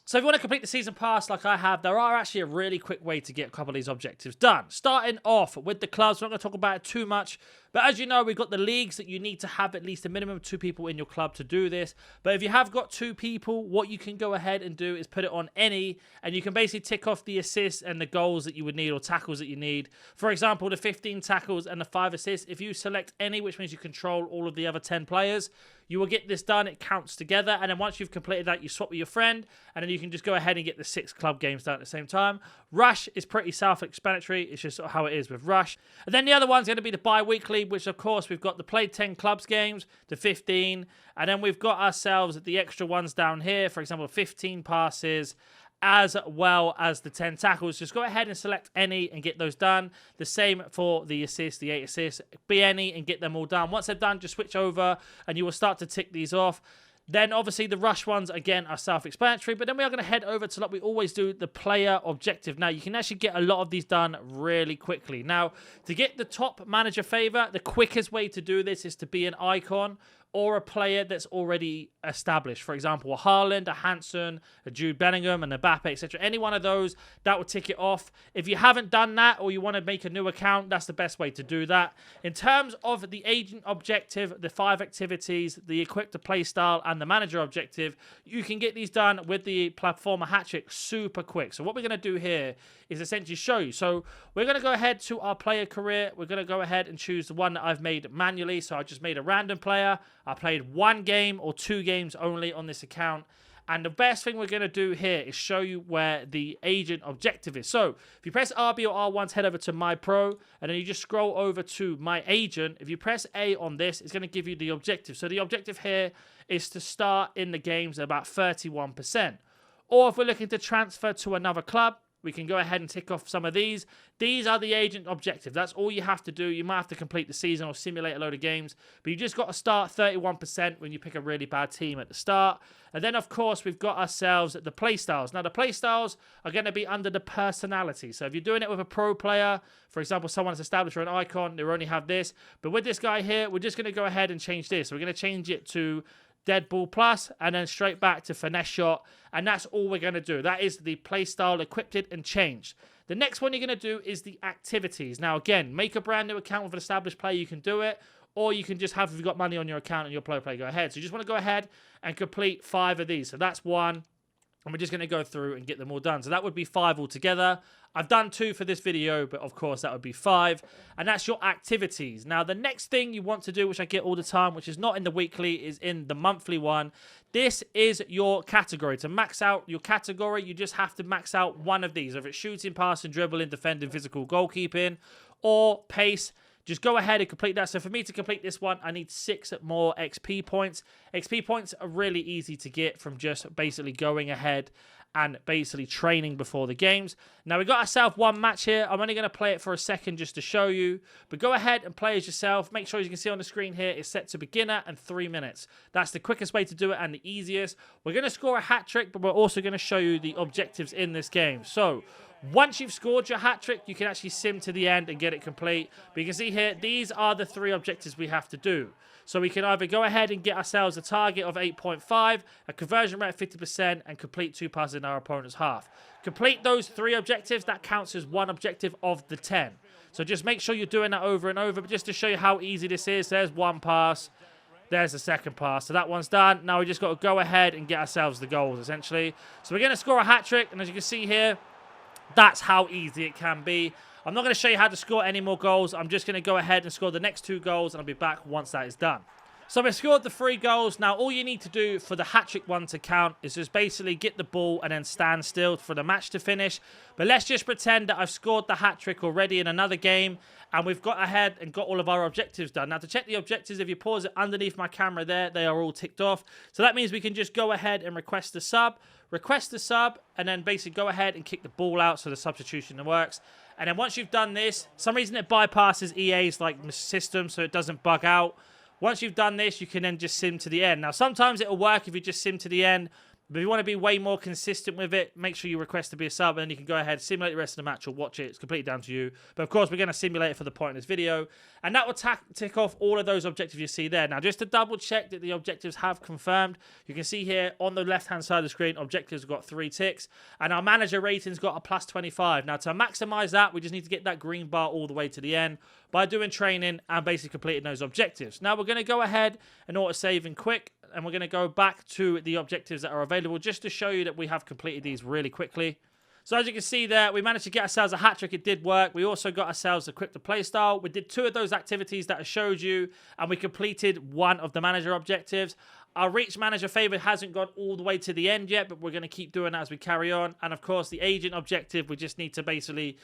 So if you want to complete the season pass like I have, there are actually a really quick way to get a couple of these objectives done. Starting off with the clubs, we're not going to talk about it too much, but as you know, we've got the leagues that you need to have at least a minimum of 2 people in your club to do this. But if you have got 2 people, what you can go ahead and do is put it on any, and you can basically tick off the assists and the goals that you would need or tackles that you need. For example, the 15 tackles and the 5 assists, if you select any, which means you control all of the other 10 players, you will get this done. It counts together, and then once you've completed that, you swap with your friend, and then you can just go ahead and get the 6 club games done at the same time. Rush is pretty self-explanatory. It's just sort of how it is with Rush. And then the other one's going to be the bi-weekly, which of course we've got the play 10 clubs games, the 15, and then we've got ourselves the extra ones down here. For example, 15 passes, as well as the 10 tackles. Just go ahead and select any and get those done. The same for the assists, the 8 assists. Be any and get them all done. Once they're done, just switch over and you will start to tick these off. Then, obviously, the rush ones, again, are self-explanatory. But then we are going to head over to, like we always do, the player objective. Now, you can actually get a lot of these done really quickly. Now, to get the top manager favor, the quickest way to do this is to be an icon or a player that's already established. For example, a Haaland, a Hansen, a Jude Bellingham, and a Mbappe, etc. Any one of those, that will tick it off. If you haven't done that or you want to make a new account, that's the best way to do that. In terms of the agent objective, the 5 activities, the equip to play style, and the manager objective, you can get these done with the platformer hat trick super quick. So what we're going to do here is essentially show you. So we're going to go ahead to our player career. We're going to go ahead and choose the one that I've made manually. So I just made a random player. I played 1 game or 2 games only on this account. And the best thing we're going to do here is show you where the agent objective is. So if you press RB or R1 to head over to My Pro, and then you just scroll over to My Agent. If you press A on this, it's going to give you the objective. So the objective here is to start in the games at about 31%. Or if we're looking to transfer to another club, we can go ahead and tick off some of these. These are the agent objectives. That's all you have to do. You might have to complete the season or simulate a load of games, but you just got to start 31% when you pick a really bad team at the start. And then, of course, we've got ourselves the play styles. Now, the play styles are going to be under the personality. So if you're doing it with a pro player, for example, someone that's established or an icon, they only have this. But with this guy here, we're just going to go ahead and change this. So we're going to change it to Dead Ball Plus, and then straight back to Finesse Shot, and that's all we're going to do. That is the playstyle equipped and changed. The next one you're going to do is the activities. Now, again, make a brand new account with an established player, you can do it, or you can just have, if you've got money on your account and your pro player, go ahead. So you just want to go ahead and complete 5 of these. So that's 1, and we're just going to go through and get them all done. So that would be 5 altogether. I've done 2 for this video, but of course that would be 5. And that's your activities. Now, the next thing you want to do, which I get all the time, which is not in the weekly, is in the monthly one. This is your category. To max out your category, you just have to max out one of these. If it's shooting, passing, dribbling, defending, physical, goalkeeping, or pace. Just go ahead and complete that. So for me to complete this one, I need 6 more XP points. XP points are really easy to get from just basically going ahead and basically training before the games. Now, we got ourselves 1 match here. I'm only going to play it for a second just to show you. But go ahead and play as yourself. Make sure you can see on the screen here, it's set to beginner and 3 minutes. That's the quickest way to do it and the easiest. We're going to score a hat trick, but we're also going to show you the objectives in this game. So once you've scored your hat trick, you can actually sim to the end and get it complete. But you can see here, these are the 3 objectives we have to do. So we can either go ahead and get ourselves a target of 8.5, a conversion rate of 50%, and complete 2 passes in our opponent's half. Complete those 3 objectives, that counts as 1 objective of the 10. So just make sure you're doing that over and over. But just to show you how easy this is, there's 1 pass. There's the second pass. So that one's done. Now we just got to go ahead and get ourselves the goals, essentially. So we're going to score a hat trick. And as you can see here, that's how easy it can be. I'm not going to show you how to score any more goals. I'm just going to go ahead and score the next 2 goals, and I'll be back once that is done. So we scored the 3 goals. Now, all you need to do for the hat-trick one to count is just basically get the ball and then stand still for the match to finish. But let's just pretend that I've scored the hat-trick already in another game, and we've got ahead and got all of our objectives done. Now, to check the objectives, if you pause it underneath my camera there, they are all ticked off. So that means we can just go ahead and request the sub, and then basically go ahead and kick the ball out so the substitution works. And then once you've done this, for some reason it bypasses EA's like system so it doesn't bug out. Once you've done this, you can then just sim to the end. Now, sometimes it'll work if you just sim to the end. But if you want to be way more consistent with it, make sure you request to be a sub, and then you can go ahead, simulate the rest of the match or watch it. It's completely down to you. But of course, we're going to simulate it for the point in this video. And that will tick off all of those objectives you see there. Now, just to double check that the objectives have confirmed, you can see here on the left-hand side of the screen, objectives have got 3 ticks. And our manager rating's got a plus 25. Now, to maximize that, we just need to get that green bar all the way to the end by doing training and basically completing those objectives. Now, we're going to go ahead and auto-save in quick. And we're going to go back to the objectives that are available just to show you that we have completed these really quickly. So as you can see there, we managed to get ourselves a hat trick. It did work. We also got ourselves a quick to play style. We did 2 of those activities that I showed you, and we completed 1 of the manager objectives. Our reach manager favorite hasn't gone all the way to the end yet, but we're going to keep doing that as we carry on. And of course, the agent objective, we just need to basically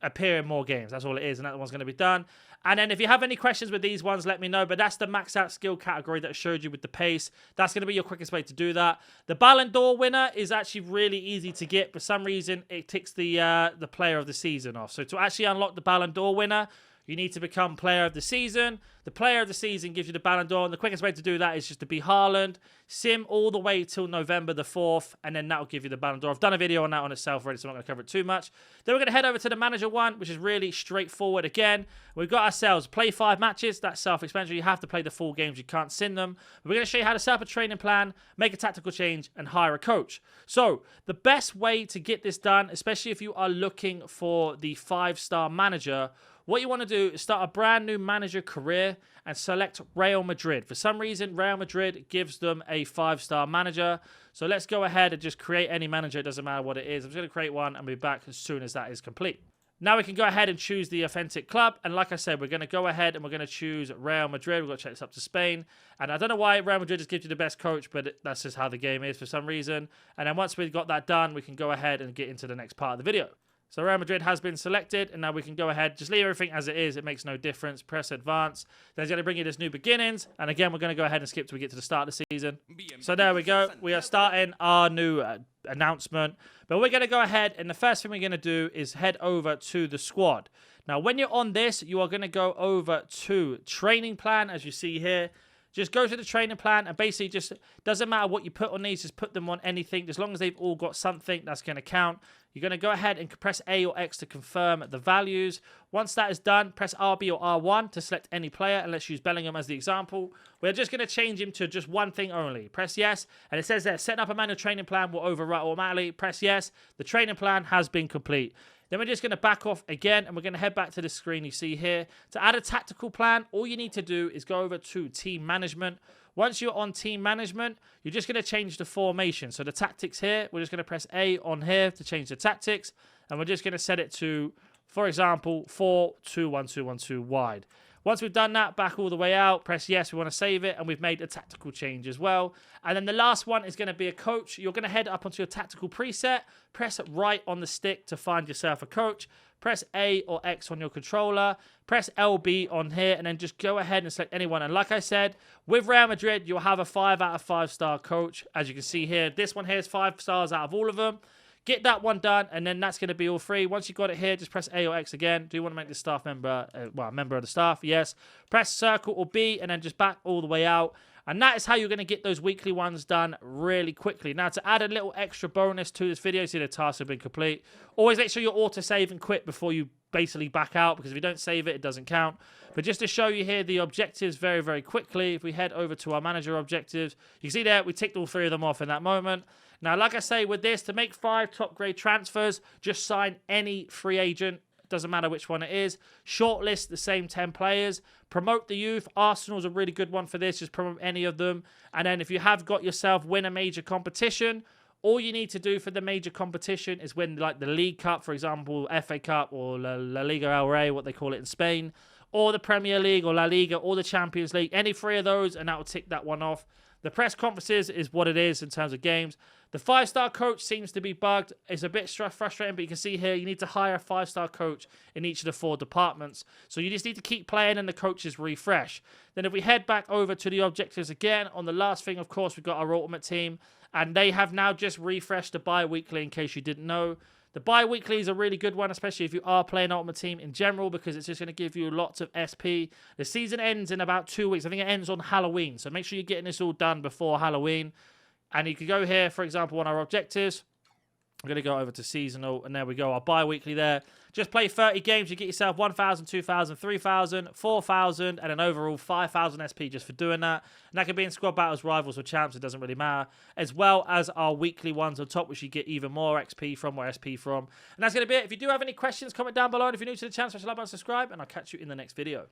appear in more games. That's all it is, and that one's going to be done. And then if you have any questions with these ones, let me know. But that's the max out skill category that I showed you with the pace. That's going to be your quickest way to do that. The Ballon d'Or winner is actually really easy to get. For some reason, it ticks the player of the season off. So to actually unlock the Ballon d'Or winner, you need to become player of the season. The player of the season gives you the Ballon d'Or, and the quickest way to do that is just to be Haaland, sim all the way till November the 4th, and then that'll give you the Ballon d'Or. I've done a video on that on itself already, so I'm not going to cover it too much. Then we're going to head over to the manager one, which is really straightforward again. We've got ourselves play 5 matches. That's self-explanatory. You have to play the full games. You can't sim them. We're going to show you how to set up a training plan, make a tactical change, and hire a coach. So the best way to get this done, especially if you are looking for the 5-star manager, what you want to do is start a brand new manager career and select Real Madrid. For some reason, Real Madrid gives them a 5-star manager. So let's go ahead and just create any manager. It doesn't matter what it is. I'm just going to create one and be back as soon as that is complete. Now we can go ahead and choose the authentic club. And like I said, we're going to go ahead and we're going to choose Real Madrid. We've got to check this up to Spain. And I don't know why Real Madrid just gives you the best coach, but that's just how the game is for some reason. And then once we've got that done, we can go ahead and get into the next part of the video. So Real Madrid has been selected, and now we can go ahead, just leave everything as it is. It makes no difference. Press advance. Then it's going to bring you this new beginnings. And again, we're going to go ahead and skip till we get to the start of the season. So there we go. We are starting our new announcement. But we're going to go ahead, and the first thing we're going to do is head over to the squad. Now, when you're on this, you are going to go over to training plan, as you see here. Just go to the training plan, and basically just doesn't matter what you put on these, just put them on anything. As long as they've all got something, that's going to count. You're going to go ahead and press A or X to confirm the values. Once that is done, press RB or R1 to select any player, and let's use Bellingham as the example. We're just going to change him to just one thing only. Press yes, and it says there, setting up a manual training plan will overwrite automatically. Press yes. The training plan has been complete. Then we're just going to back off again, and we're going to head back to the screen you see here. To add a tactical plan, all you need to do is go over to team management. Once you're on team management, you're just going to change the formation. So the tactics here, we're just going to press A on here to change the tactics, and we're just going to set it to, for example, 4-2-1-2-1-2 wide. Once we've done that, back all the way out, press yes, we want to save it, and we've made a tactical change as well. And then the last one is going to be a coach. You're going to head up onto your tactical preset, press right on the stick to find yourself a coach, press A or X on your controller, press LB on here, and then just go ahead and select anyone. And like I said, with Real Madrid, you'll have a 5 out of 5-star coach. As you can see here, this one here is 5 stars out of all of them. Get that one done, and then that's going to be all free. Once you've got it here, just press A or X again. Do you want to make the staff member, a member of the staff? Yes. Press circle or B, and then just back all the way out. And that is how you're going to get those weekly ones done really quickly. Now, to add a little extra bonus to this video, see the tasks have been complete. Always make sure you auto-save and quit before you basically back out, because if you don't save it, it doesn't count. But just to show you here the objectives very, very quickly, if we head over to our manager objectives, you can see there, we ticked all 3 of them off in that moment. Now, like I say, with this, to make 5 top-grade transfers, just sign any free agent. Doesn't matter which one it is. Shortlist the same 10 players. Promote the youth. Arsenal's a really good one for this. Just promote any of them. And then if you have got yourself win a major competition, all you need to do for the major competition is win like the League Cup, for example, FA Cup or La Liga El Rey, what they call it in Spain, or the Premier League or La Liga or the Champions League. Any 3 of those, and that will tick that one off. The press conferences is what it is in terms of games. The 5-star coach seems to be bugged. It's a bit frustrating, but you can see here you need to hire a 5-star coach in each of the 4 departments. So you just need to keep playing and the coaches refresh. Then if we head back over to the objectives again, on the last thing, of course, we've got our ultimate team. And they have now just refreshed the bi-weekly in case you didn't know. The bi-weekly is a really good one, especially if you are playing Ultimate Team in general, because it's just going to give you lots of SP. The season ends in about 2 weeks. I think it ends on Halloween, so make sure you're getting this all done before Halloween. And you can go here, for example, on our objectives. I'm going to go over to seasonal, and there we go, our bi-weekly there. Just play 30 games, you get yourself 1,000, 2,000, 3,000, 4,000, and an overall 5,000 SP just for doing that. And that can be in squad battles, rivals, or champs, it doesn't really matter. As well as our weekly ones on top, which you get even more XP from, or SP from. And that's going to be it. If you do have any questions, comment down below. And if you're new to the channel, smash the like button, subscribe, and I'll catch you in the next video.